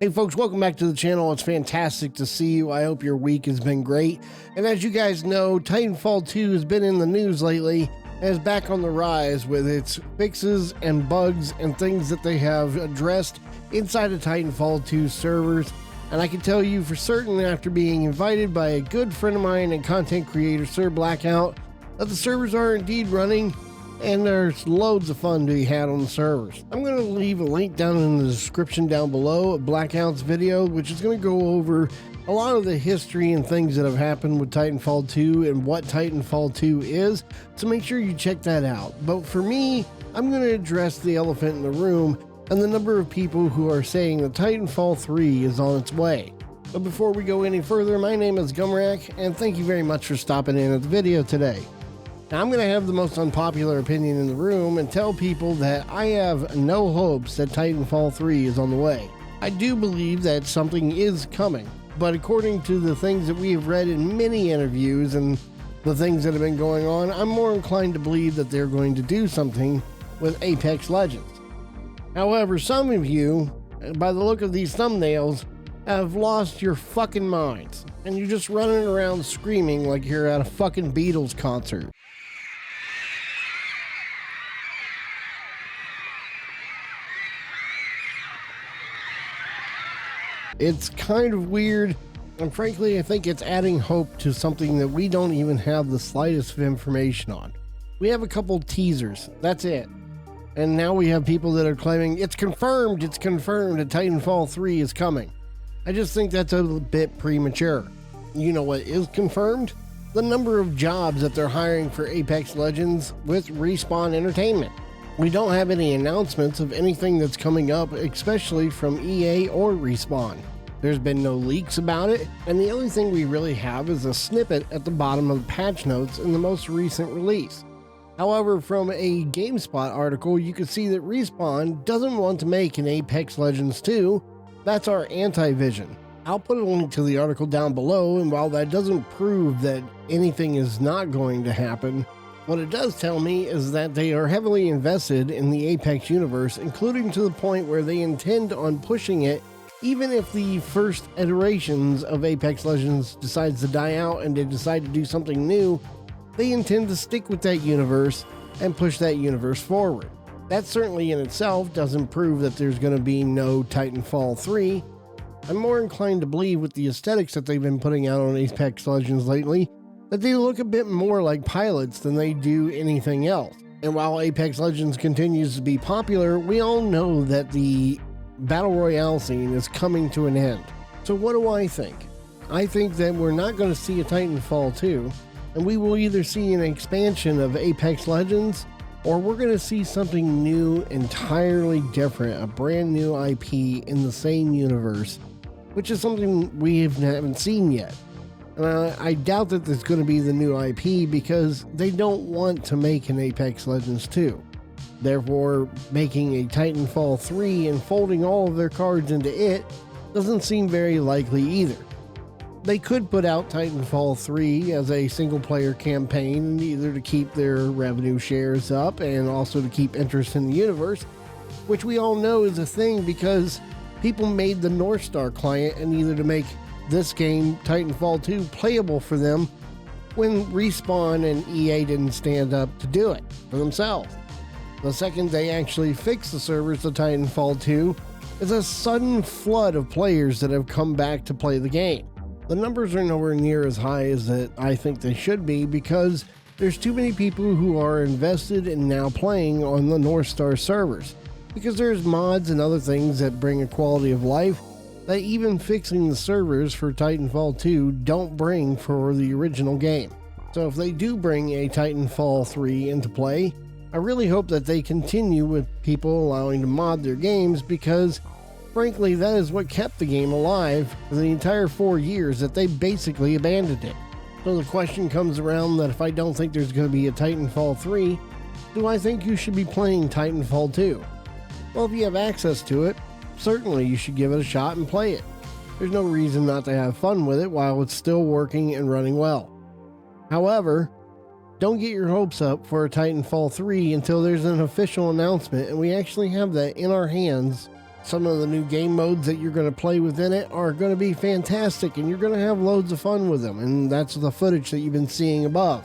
Hey folks, welcome back to the channel. It's fantastic to see you. I hope your week has been great. And as you guys know, Titanfall 2 has been in the news lately and is back on the rise with its fixes and bugs and things that they have addressed inside of Titanfall 2 servers. And I can tell you for certain, after being invited by a good friend of mine and content creator, Sir Blackout, that the servers are indeed running and there's loads of fun to be had on the servers. I'm going to leave a link down in the description down below of Blackout's video, which is going to go over a lot of the history and things that have happened with Titanfall 2 and what Titanfall 2 is, so make sure you check that out. But for me, I'm going to address the elephant in the room and the number of people who are saying that Titanfall 3 is on its way. But before we go any further, my name is Gumrack, and thank you very much for stopping in at the video today. Now, I'm going to have the most unpopular opinion in the room and tell people that I have no hopes that Titanfall 3 is on the way. I do believe that something is coming, but according to the things that we have read in many interviews and the things that have been going on, I'm more inclined to believe that they're going to do something with Apex Legends. However, some of you, by the look of these thumbnails, have lost your fucking minds, and you're just running around screaming like you're at a fucking Beatles concert. It's kind of weird, and frankly, I think it's adding hope to something that we don't even have the slightest of information on. We have a couple teasers, that's it. And now we have people that are claiming, it's confirmed that Titanfall 3 is coming. I just think that's a bit premature. You know what is confirmed? The number of jobs that they're hiring for Apex Legends with Respawn Entertainment. We don't have any announcements of anything that's coming up, especially from EA or Respawn. There's been no leaks about it, and the only thing we really have is a snippet at the bottom of the patch notes in the most recent release. However, from a GameSpot article, you can see that Respawn doesn't want to make an Apex Legends 2. That's our anti-vision. I'll put a link to the article down below, and while that doesn't prove that anything is not going to happen, what it does tell me is that they are heavily invested in the Apex universe, including to the point where they intend on pushing it even if the first iterations of Apex Legends decides to die out and they decide to do something new. They intend to stick with that universe and push that universe forward. That certainly in itself doesn't prove that there's going to be no Titanfall 3. I'm more inclined to believe with the aesthetics that they've been putting out on Apex Legends lately, that they look a bit more like pilots than they do anything else. And while Apex Legends continues to be popular, we all know that the Battle Royale scene is coming to an end. So what do I think? I think that we're not going to see a Titanfall 2, and we will either see an expansion of Apex Legends, or we're going to see something new, entirely different, a brand new IP in the same universe, which is something we haven't seen yet. And I doubt that there's going to be the new IP because they don't want to make an Apex Legends 2. Therefore, making a Titanfall 3 and folding all of their cards into it doesn't seem very likely either. They could put out Titanfall 3 as a single-player campaign, either to keep their revenue shares up and also to keep interest in the universe, which we all know is a thing because people made the North Star client and either to make this game, Titanfall 2, playable for them when Respawn and EA didn't stand up to do it for themselves. The second they actually fixed the servers to Titanfall 2, is a sudden flood of players that have come back to play the game. The numbers are nowhere near as high as that I think they should be because there's too many people who are invested in now playing on the North Star servers, because there's mods and other things that bring a quality of life that even fixing the servers for Titanfall 2 don't bring for the original game. So if they do bring a Titanfall 3 into play, I really hope that they continue with people allowing to mod their games, because frankly that is what kept the game alive for the entire 4 years that they basically abandoned it. So the question comes around that if I don't think there's going to be a Titanfall 3, do I think you should be playing Titanfall 2? Well, if you have access to it, certainly you should give it a shot and play it. There's no reason not to have fun with it while it's still working and running well. However, don't get your hopes up for a Titanfall 3 until there's an official announcement and we actually have that in our hands Some of the new game modes that you're going to play within it are going to be fantastic, and you're going to have loads of fun with them, and that's the footage that you've been seeing above.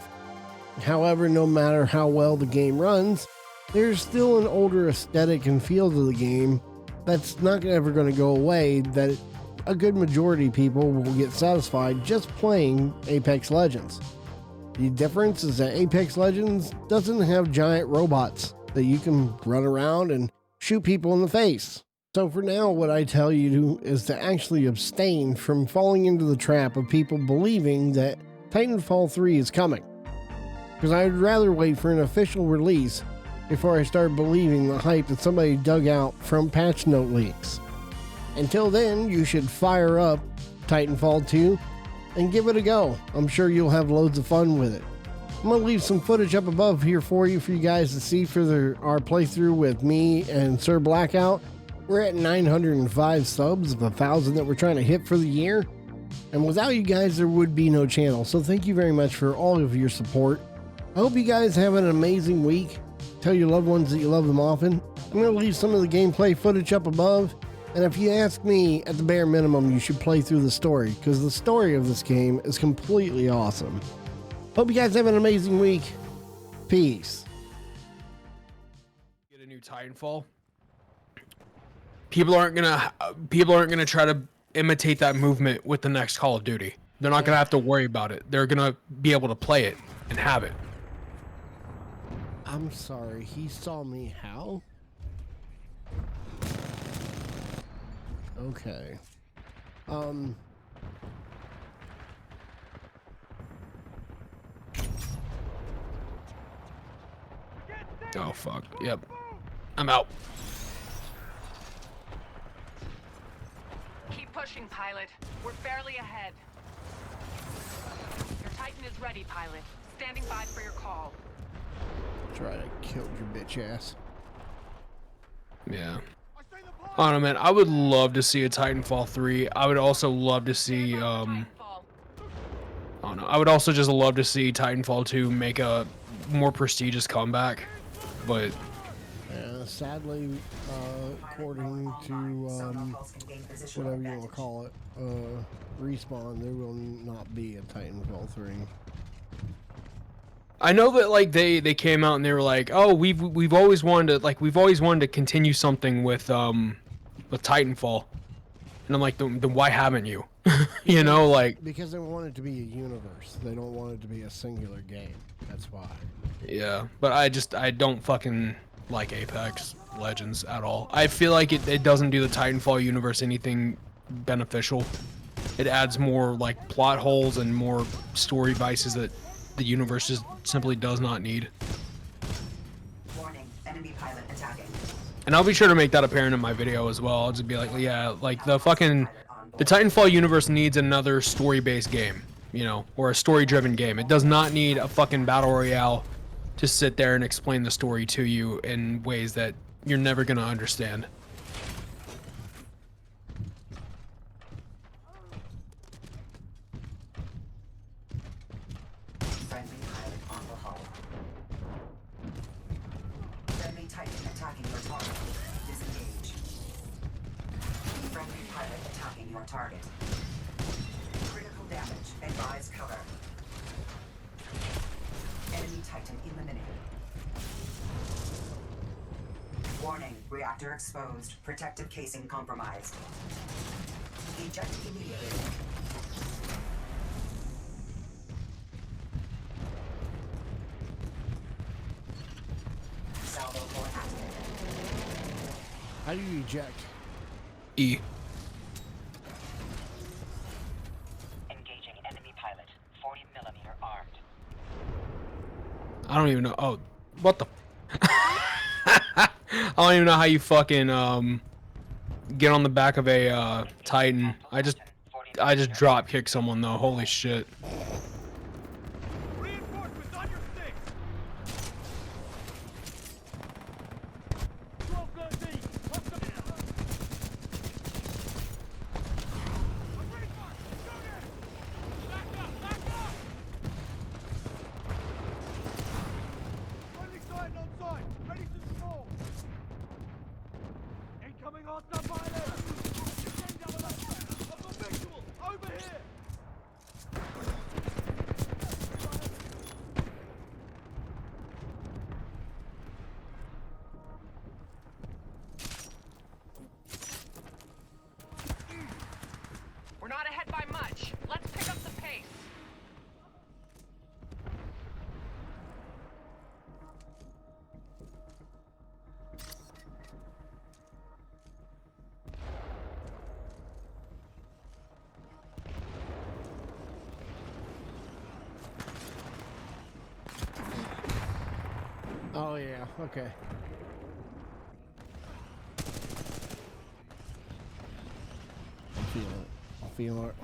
However, no matter how well the game runs, there's still an older aesthetic and feel to the game that's not ever going to go away, that a good majority of people will get satisfied just playing Apex Legends. The difference is that Apex Legends doesn't have giant robots that you can run around and shoot people in the face. So for now, what I tell you is to actually abstain from falling into the trap of people believing that Titanfall 3 is coming. Because I'd rather wait for an official release before I start believing the hype that somebody dug out from patch note leaks. Until then, you should fire up Titanfall 2 and give it a go. I'm sure you'll have loads of fun with it. I'm going to leave some footage up above here for you guys to see for our playthrough with me and Sir Blackout. We're at 905 subs of 1,000 that we're trying to hit for the year. And without you guys, there would be no channel. So thank you very much for all of your support. I hope you guys have an amazing week. Tell your loved ones that you love them often. I'm going to leave some of the gameplay footage up above. And if you ask me, at the bare minimum, you should play through the story, because the story of this game is completely awesome. Hope you guys have an amazing week. Peace. Get a new Titanfall. People aren't gonna try to imitate that movement with the next Call of Duty. They're not gonna have to worry about it. They're gonna be able to play it and have it. I'm sorry, he saw me how? Okay. Oh fuck. Yep. I'm out. Keep pushing, pilot. We're barely ahead. Your Titan is ready, pilot. Standing by for your call. Try to kill your bitch ass. Yeah. I don't know, man. I would love to see a Titanfall 3. I would also love to see, I don't know. I would also just love to see Titanfall 2 make a more prestigious comeback. But sadly, according to whatever you want to call it, Respawn, there will not be a Titanfall 3. I know that like they came out and they were like, oh, we've always wanted to continue something with Titanfall, and I'm like, then why haven't you? You know, like, because they want it to be a universe. They don't want it to be a singular game. That's why. Yeah, but I don't fucking like Apex Legends at all. I feel like it doesn't do the Titanfall universe anything beneficial. It adds more like plot holes and more story vices that the universe just simply does not need. Warning, enemy pilot attacking. And I'll be sure to make that apparent in my video as well. I'll just be like, yeah, like the Titanfall universe needs another story-based game, you know, or a story-driven game. It does not need a fucking battle royale to sit there and explain the story to you in ways that you're never gonna understand. Friendly pilot on the hull. Friendly Titan attacking your target. Disengage. Friendly pilot attacking your target. Critical damage. Advise cover. Enemy Titan eliminated. Warning, reactor exposed. Protective casing compromised. Eject immediately. Salvo core activated. How do you eject? E. Engaging enemy pilot. 40mm armed. I don't even know. Oh, what the? I don't even know how you fucking get on the back of a Titan. I just drop kick someone though. Holy shit. Reinforcements on your stick. 1213. Back up. Friendly Titan on site. Ready to smoke. Incoming hostile Oh yeah, okay. I'm feeling it. I'm feeling it.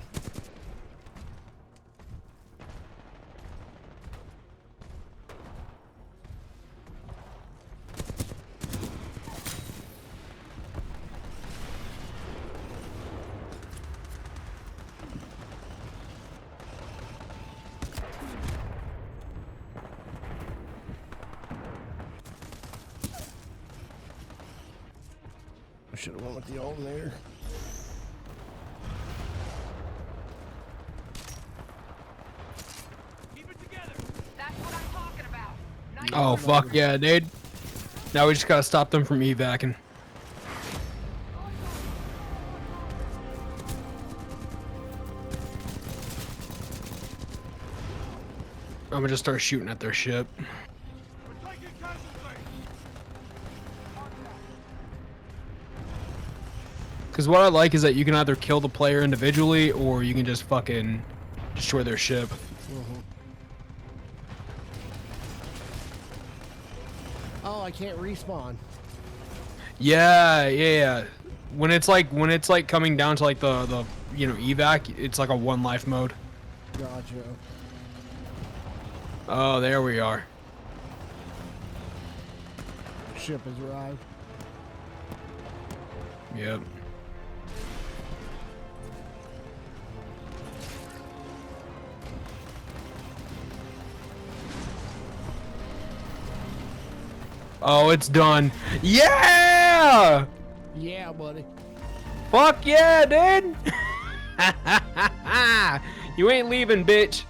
I should have went with the alternator. Keep it together. That's what I'm talking about. Nice Oh fuck yeah, dude. Now we just gotta stop them from evacing. I'm gonna just start shooting at their ship. We're taking casualties. Cause what I like is that you can either kill the player individually or you can just fucking destroy their ship. Oh, I can't respawn. Yeah. When it's like coming down to like the you know evac, it's like a one life mode. Gotcha. Oh, there we are. Ship has arrived. Yep. Oh, it's done. Yeah! Yeah, buddy. Fuck yeah, dude! You ain't leaving, bitch.